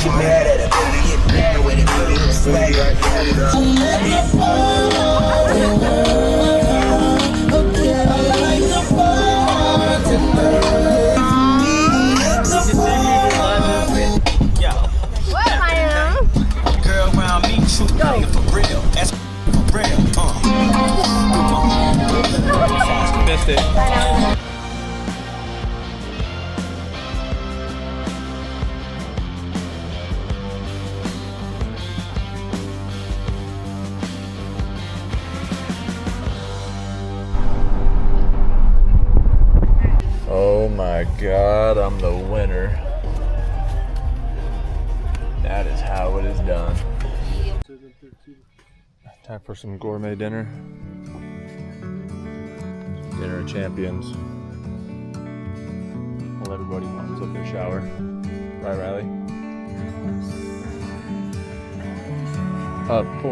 She mad at it, baby, get mad with it, baby, it's swag. Girl around me, true nigga for real. That's for real. Missed it. Oh my God, I'm the winner. That is how it is done. Time for some gourmet dinner. Dinner of champions. Well, everybody wants up their shower. Right, Riley? Up 4.